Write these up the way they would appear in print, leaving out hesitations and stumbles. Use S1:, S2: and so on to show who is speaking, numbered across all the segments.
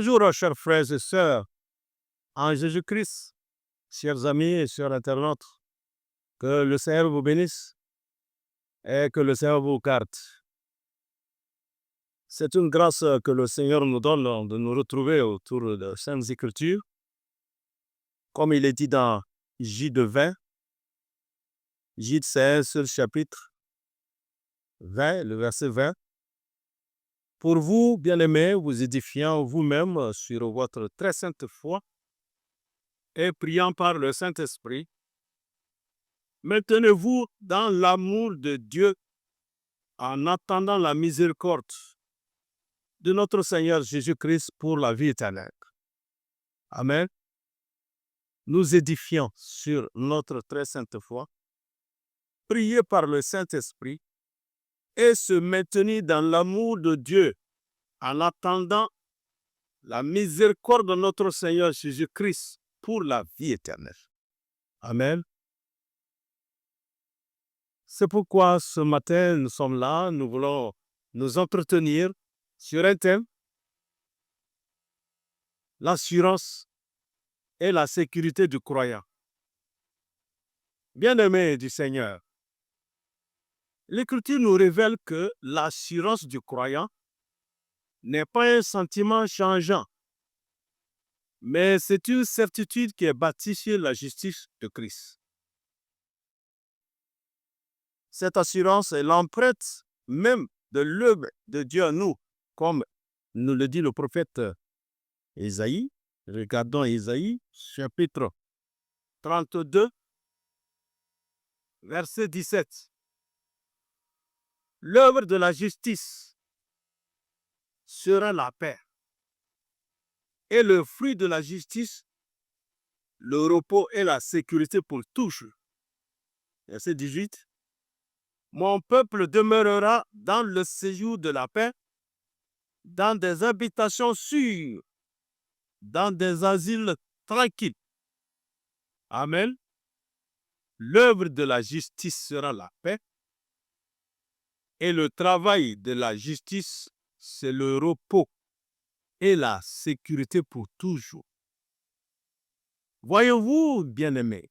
S1: Bonjour, chers frères et sœurs en Jésus-Christ, chers amis et chers internautes. Que le Seigneur vous bénisse et que le Seigneur vous garde. C'est une grâce que le Seigneur nous donne de nous retrouver autour de Saintes Écritures. Comme il est dit dans J de 20, J c'est un seul chapitre, 20, le verset 20. Pour vous, bien-aimés, vous édifiant vous-même sur votre très sainte foi et priant par le Saint-Esprit, maintenez-vous dans l'amour de Dieu en attendant la miséricorde de notre Seigneur Jésus-Christ pour la vie éternelle. Amen. Nous édifions sur notre très sainte foi, prier par le Saint-Esprit et se maintenir dans l'amour de Dieu en attendant la miséricorde de notre Seigneur Jésus-Christ pour la vie éternelle. Amen. C'est pourquoi ce matin, nous sommes là, nous voulons nous entretenir sur un thème, l'assurance et la sécurité du croyant. Bien-aimés du Seigneur, l'Écriture nous révèle que l'assurance du croyant n'est pas un sentiment changeant, mais c'est une certitude qui est bâtie sur la justice de Christ. Cette assurance est l'empreinte même de l'œuvre de Dieu en nous, comme nous le dit le prophète Ésaïe. Regardons Ésaïe, chapitre 32, verset 17. L'œuvre de la justice sera la paix, et le fruit de la justice, le repos et la sécurité pour tous. Verset 18. Mon peuple demeurera dans le séjour de la paix, dans des habitations sûres, dans des asiles tranquilles. Amen. L'œuvre de la justice sera la paix, et le travail de la justice, c'est le repos et la sécurité pour toujours. Voyez-vous, bien-aimés,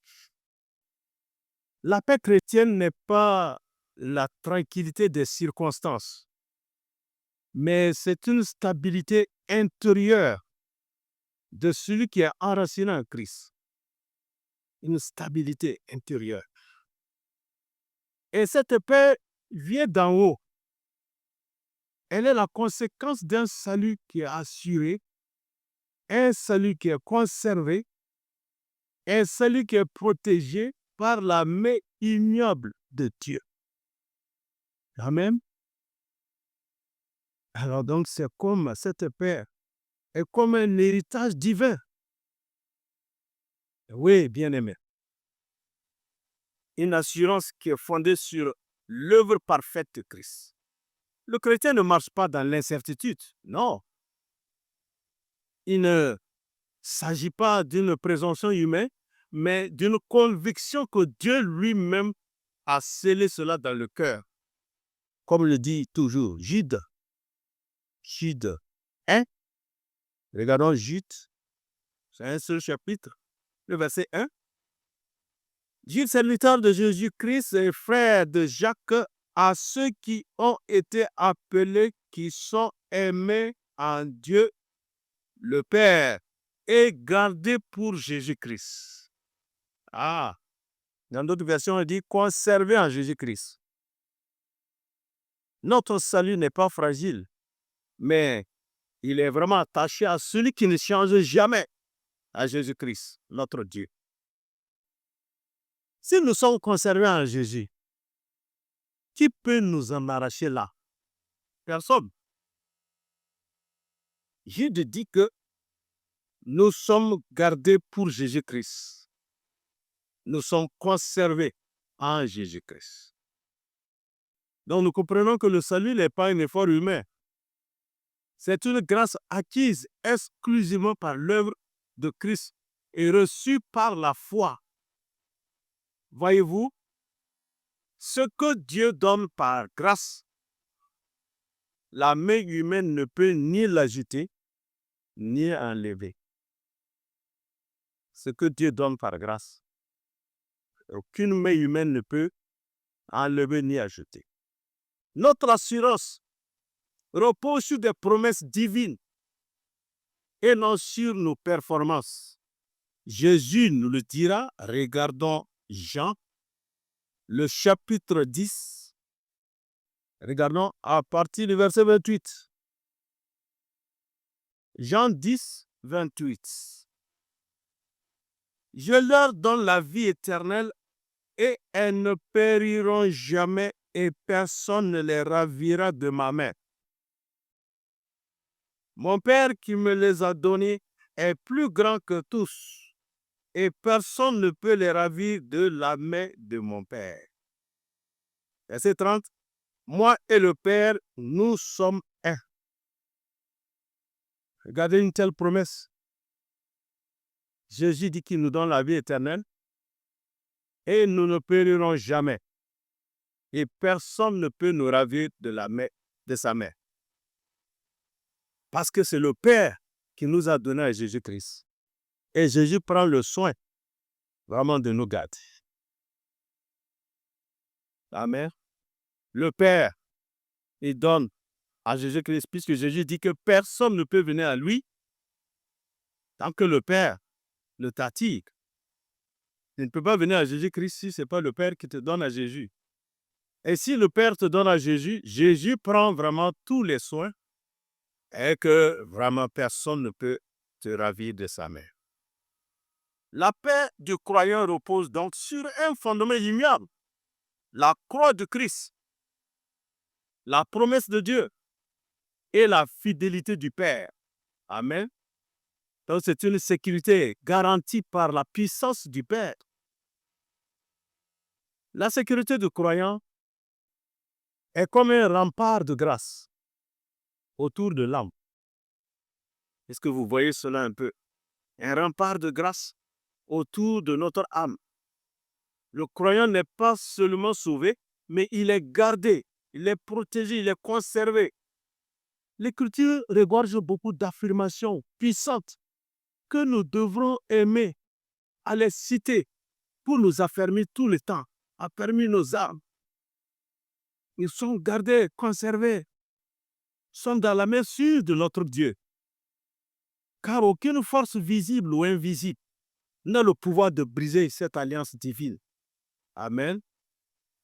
S1: la paix chrétienne n'est pas la tranquillité des circonstances, mais c'est une stabilité intérieure de celui qui est enraciné en Christ. Une stabilité intérieure. Et cette paix vient d'en haut. Elle est la conséquence d'un salut qui est assuré, un salut qui est conservé, un salut qui est protégé par la main ignoble de Dieu. Amen. Alors donc c'est comme cette paix est comme un héritage divin. Oui, bien-aimé. Une assurance qui est fondée sur l'œuvre parfaite de Christ. Le chrétien ne marche pas dans l'incertitude, non. Il ne s'agit pas d'une présomption humaine, mais d'une conviction que Dieu lui-même a scellé cela dans le cœur. Comme le dit toujours Jude. Jude 1. Regardons Jude. C'est un seul chapitre. Le verset 1. Jude, serviteur de Jésus-Christ et frère de Jacques, à ceux qui ont été appelés, qui sont aimés en Dieu, le Père, et gardés pour Jésus-Christ. Ah, dans d'autres versions, on dit conservés en Jésus-Christ. Notre salut n'est pas fragile, mais il est vraiment attaché à celui qui ne change jamais, à Jésus-Christ, notre Dieu. Si nous sommes conservés en Jésus, qui peut nous en arracher là? Personne. Jude dit que nous sommes gardés pour Jésus-Christ. Nous sommes conservés en Jésus-Christ. Donc nous comprenons que le salut n'est pas un effort humain. C'est une grâce acquise exclusivement par l'œuvre de Christ et reçue par la foi. Voyez-vous, ce que Dieu donne par grâce, la main humaine ne peut ni l'agiter, ni enlever. Ce que Dieu donne par grâce, aucune main humaine ne peut enlever ni ajouter. Notre assurance repose sur des promesses divines et non sur nos performances. Jésus nous le dira, regardons Jean, le chapitre 10, regardons à partir du verset 28. Jean 10, 28. Je leur donne la vie éternelle et elles ne périront jamais et personne ne les ravira de ma main. Mon Père qui me les a donnés est plus grand que tous et personne ne peut les ravir de la main de mon Père. Verset 30. Moi et le Père, nous sommes un. Regardez une telle promesse. Jésus dit qu'il nous donne la vie éternelle et nous ne périrons jamais. Et personne ne peut nous ravir de la main de sa main. Parce que c'est le Père qui nous a donné à Jésus-Christ. Et Jésus prend le soin vraiment de nous garder. Amen. Le Père, il donne à Jésus-Christ, puisque Jésus dit que personne ne peut venir à lui tant que le Père le t'attire. Tu ne peux pas venir à Jésus-Christ si ce n'est pas le Père qui te donne à Jésus. Et si le Père te donne à Jésus, Jésus prend vraiment tous les soins et que vraiment personne ne peut te ravir de sa main. La paix du croyant repose donc sur un fondement immuable, la croix de Christ, la promesse de Dieu et la fidélité du Père. Amen. Donc c'est une sécurité garantie par la puissance du Père. La sécurité du croyant est comme un rempart de grâce autour de l'âme. Est-ce que vous voyez cela un peu? Un rempart de grâce autour de notre âme. Le croyant n'est pas seulement sauvé, mais il est gardé, il est protégé, il est conservé. L'Écriture regorge beaucoup d'affirmations puissantes que nous devrons aimer à les citer pour nous affermir tout le temps, affermir nos âmes. Ils sont gardés, conservés, sont dans la main sûre de notre Dieu. Car aucune force visible ou invisible n'a le pouvoir de briser cette alliance divine. Amen.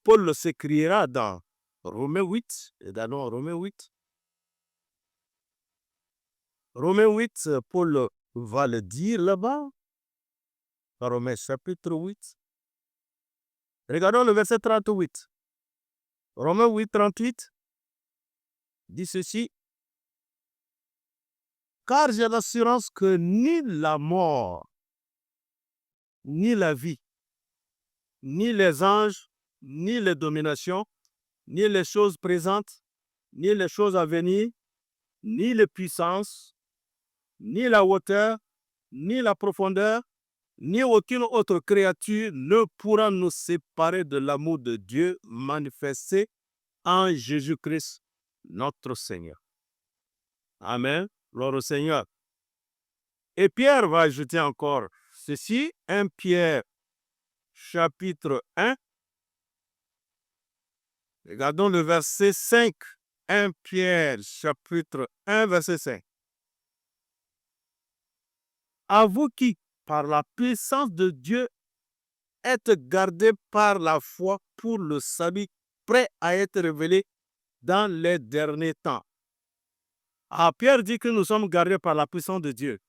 S1: Paul le s'écriera dans Romains 8, et dans Romains 8. Romains 8, Paul va le dire là-bas, dans Romains chapitre 8. Regardons le verset 38. Romains 8, 38 dit ceci. Car j'ai l'assurance que ni la mort, ni la vie, ni les anges, ni les dominations, ni les choses présentes, ni les choses à venir, ni les puissances, ni la hauteur, ni la profondeur, ni aucune autre créature ne pourra nous séparer de l'amour de Dieu manifesté en Jésus-Christ, notre Seigneur. Amen. Gloire au Seigneur. Et Pierre va ajouter encore ceci, 1 Pierre chapitre 1. Regardons le verset 5. 1 Pierre chapitre 1 verset 5. À vous qui, par la puissance de Dieu, êtes gardés par la foi pour le salut prêt à être révélé dans les derniers temps. Pierre dit que nous sommes gardés par la puissance de Dieu,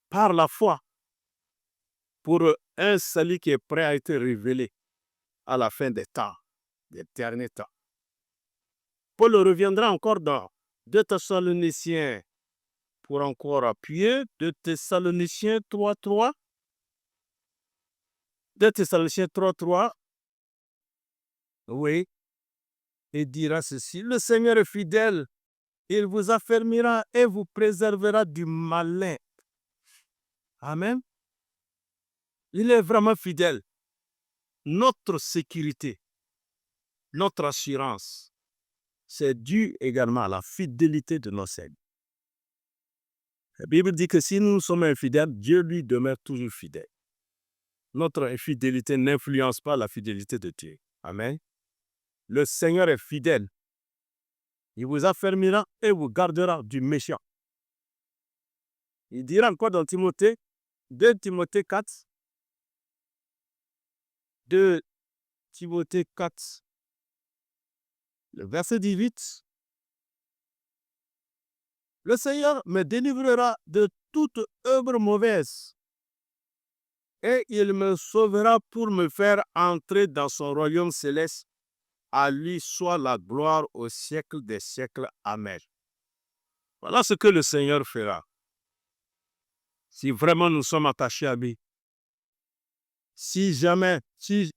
S1: par la foi, pour un salut qui est prêt à être révélé à la fin des temps, des derniers temps. Paul reviendra encore dans 2 Thessaloniciens pour encore appuyer. 2 Thessaloniciens 3.3. 2 Thessaloniciens 3.3. Oui. Et dira ceci. Le Seigneur est fidèle. Il vous affermira et vous préservera du malin. Amen. Il est vraiment fidèle. Notre sécurité, notre assurance, c'est dû également à la fidélité de nos Seigneurs. La Bible dit que si nous sommes infidèles, Dieu lui demeure toujours fidèle. Notre infidélité n'influence pas la fidélité de Dieu. Amen. Le Seigneur est fidèle. Il vous affermira et vous gardera du méchant. Il dira encore dans Timothée, 2 Timothée 4, 2 Timothée 4, le verset 18, le Seigneur me délivrera de toute œuvre mauvaise et il me sauvera pour me faire entrer dans son royaume céleste. À lui soit la gloire au siècle des siècles. Amen. Voilà ce que le Seigneur fera. Si vraiment nous sommes attachés à lui. Si jamais, si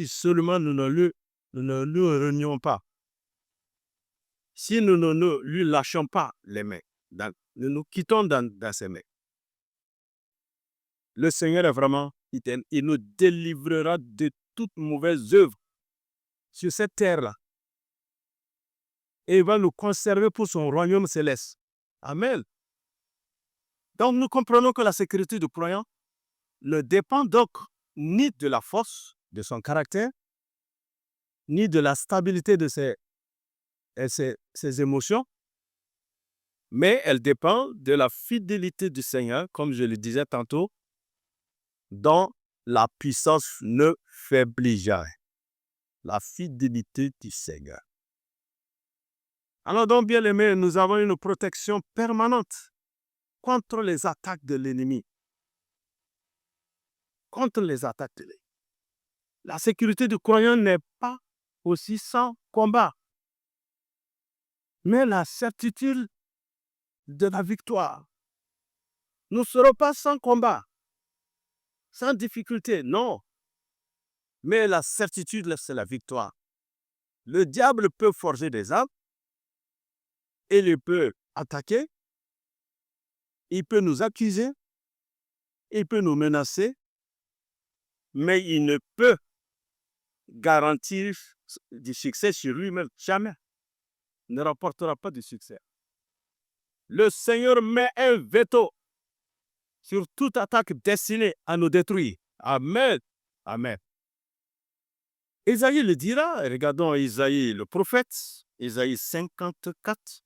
S1: seulement nous ne lui renions pas. Si nous ne lui lâchons pas les mains, nous nous quittons dans ses mains. Le Seigneur est vraiment fidèle. Il nous délivrera de toute mauvaise œuvre sur cette terre-là. Et il va nous conserver pour son royaume céleste. Amen. Donc nous comprenons que la sécurité du croyant ne dépend donc ni de la force de son caractère, ni de la stabilité de ses émotions, mais elle dépend de la fidélité du Seigneur, comme je le disais tantôt, dont la puissance ne faiblit jamais. La fidélité du Seigneur. Alors donc, bien aimés, nous avons une protection permanente contre les attaques de l'ennemi. Contre les attaques de l'ennemi. La sécurité du croyant n'est pas aussi sans combat, mais la certitude de la victoire. Nous ne serons pas sans combat, sans difficulté, non. Mais la certitude, c'est la victoire. Le diable peut forger des armes, il peut attaquer, il peut nous accuser, il peut nous menacer, mais il ne peut garantir du succès sur lui-même. Jamais. Il ne rapportera pas de succès. Le Seigneur met un veto sur toute attaque destinée à nous détruire. Amen. Amen. Isaïe le dira. Regardons Isaïe le prophète. Isaïe 54.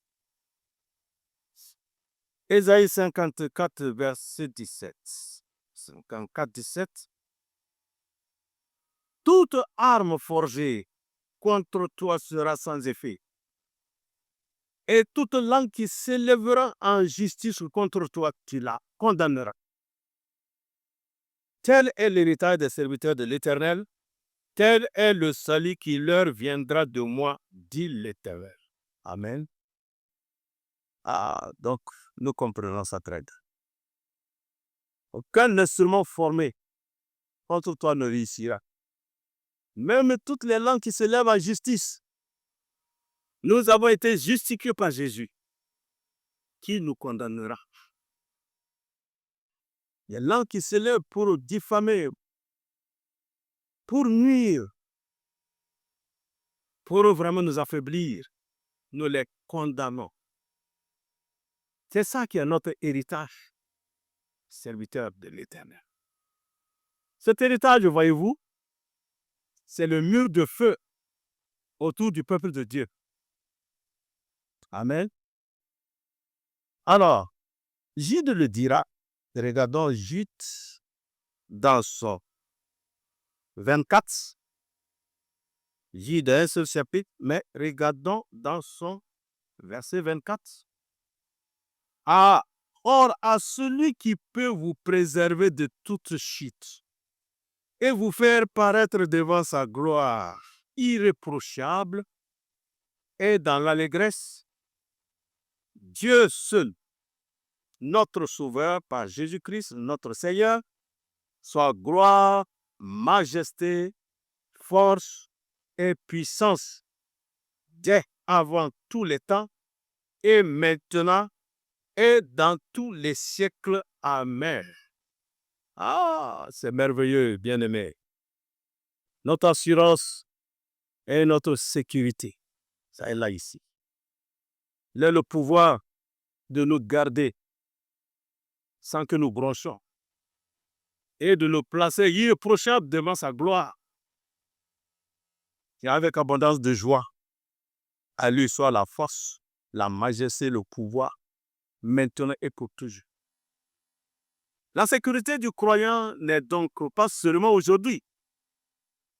S1: Isaïe 54, verset 17. 54, 17. Toute arme forgée contre toi sera sans effet. Et toute langue qui s'élèvera en justice contre toi, tu la condamneras. Tel est l'héritage des serviteurs de l'Éternel. Tel est le salut qui leur viendra de moi, dit l'Éternel. Amen. Donc, nous comprenons ça très bien. Aucun instrument formé contre toi ne réussira. Même toutes les langues qui se lèvent en justice. Nous avons été justifiés par Jésus. Qui nous condamnera? Les langues qui se lèvent pour diffamer, pour nuire, pour vraiment nous affaiblir, nous les condamnons. C'est ça qui est notre héritage, serviteur de l'Éternel. Cet héritage, voyez-vous, c'est le mur de feu autour du peuple de Dieu. Amen. Alors, Jude le dira. Regardons Jude dans son 24. Jude un seul chapitre, mais regardons dans son verset 24. Or, à celui qui peut vous préserver de toute chute et vous faire paraître devant sa gloire irréprochable et dans l'allégresse, Dieu seul, notre Sauveur par Jésus-Christ, notre Seigneur, soit gloire, majesté, force et puissance dès avant tous les temps et maintenant et dans tous les siècles. Amen. C'est merveilleux, bien-aimé. Notre assurance et notre sécurité, ça est là ici. Il a le pouvoir de nous garder sans que nous bronchions, et de nous placer irréprochables devant sa gloire. Et avec abondance de joie, à lui soit la force, la majesté, le pouvoir, maintenant et pour toujours. La sécurité du croyant n'est donc pas seulement aujourd'hui,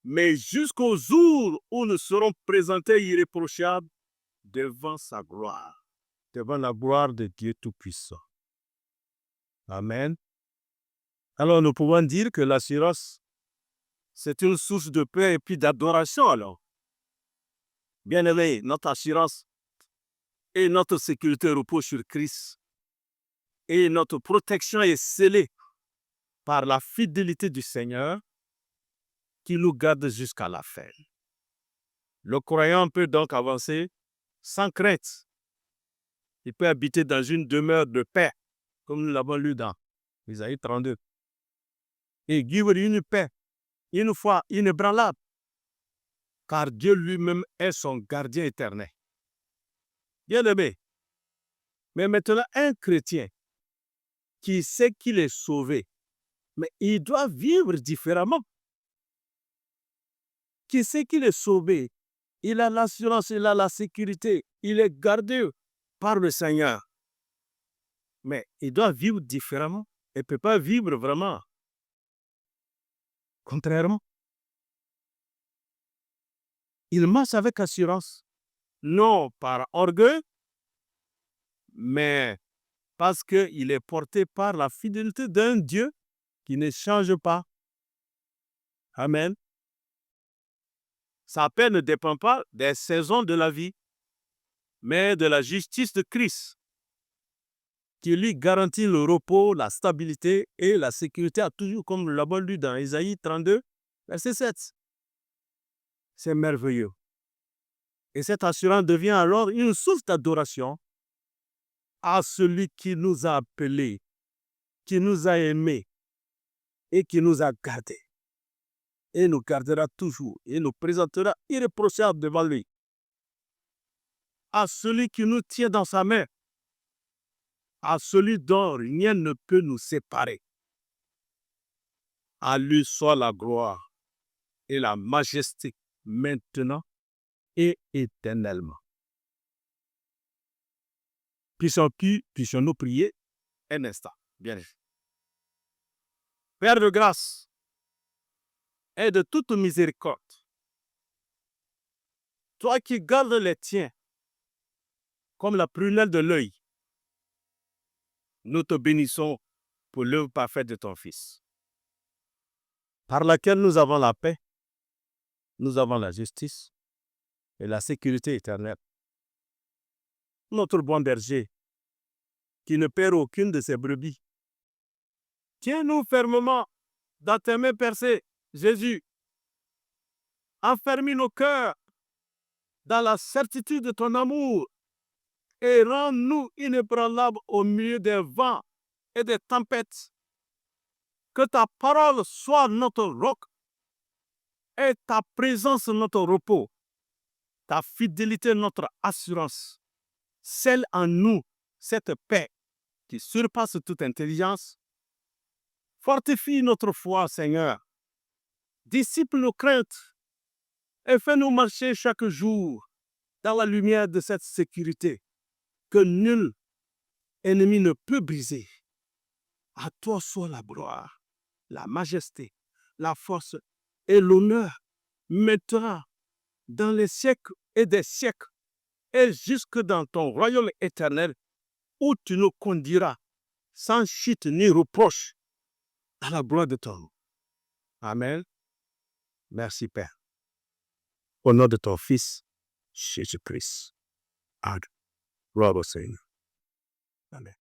S1: mais jusqu'au jour où nous serons présentés irréprochables devant sa gloire, devant la gloire de Dieu Tout-Puissant. Amen. Alors nous pouvons dire que l'assurance, c'est une source de paix et puis d'adoration alors. Bien-aimé, notre assurance et notre sécurité reposent sur Christ. Et notre protection est scellée par la fidélité du Seigneur qui nous garde jusqu'à la fin. Le croyant peut donc avancer sans crainte. Il peut habiter dans une demeure de paix, comme nous l'avons lu dans Isaïe 32. Et vivre une paix, une foi inébranlable, car Dieu lui-même est son gardien éternel. Bien-aimé, mais maintenant, un chrétien qui sait qu'il est sauvé, mais il doit vivre différemment. Qui sait qu'il est sauvé, il a l'assurance, il a la sécurité, il est gardé par le Seigneur. Mais il doit vivre différemment. Il ne peut pas vivre vraiment contrairement. Il marche avec assurance, non par orgueil, mais parce qu'il est porté par la fidélité d'un Dieu qui ne change pas. Amen. Sa paix ne dépend pas des saisons de la vie, mais de la justice de Christ, qui lui garantit le repos, la stabilité et la sécurité à toujours, comme nous l'avons lu dans Isaïe 32, verset 7. C'est merveilleux. Et cette assurance devient alors une source d'adoration à celui qui nous a appelés, qui nous a aimés et qui nous a gardés. Et nous gardera toujours et nous présentera irréprochable devant lui. À celui qui nous tient dans sa main, à celui dont rien ne peut nous séparer. À lui soit la gloire et la majesté maintenant et éternellement. Puissions-nous prier un instant. Bien. Père de grâce et de toute miséricorde, toi qui gardes les tiens comme la prunelle de l'œil, nous te bénissons pour l'œuvre parfaite de ton Fils, par laquelle nous avons la paix, nous avons la justice et la sécurité éternelle. Notre bon berger, qui ne perd aucune de ses brebis, tiens-nous fermement dans tes mains percées, Jésus. Enferme nos cœurs dans la certitude de ton amour et rends-nous inébranlables au milieu des vents et des tempêtes. Que ta parole soit notre roc et ta présence notre repos, ta fidélité notre assurance. Scelle en nous cette paix qui surpasse toute intelligence. Fortifie notre foi, Seigneur. Dissipe nos craintes et fais-nous marcher chaque jour dans la lumière de cette sécurité que nul ennemi ne peut briser. À toi soit la gloire, la majesté, la force et l'honneur maintenant, dans les siècles et des siècles, et jusque dans ton royaume éternel, où tu nous conduiras sans chute ni reproche, à la gloire de ton nom. Amen. Merci, Père. Au nom de ton Fils, Jésus-Christ. Amen. Gloire au Seigneur. Amen.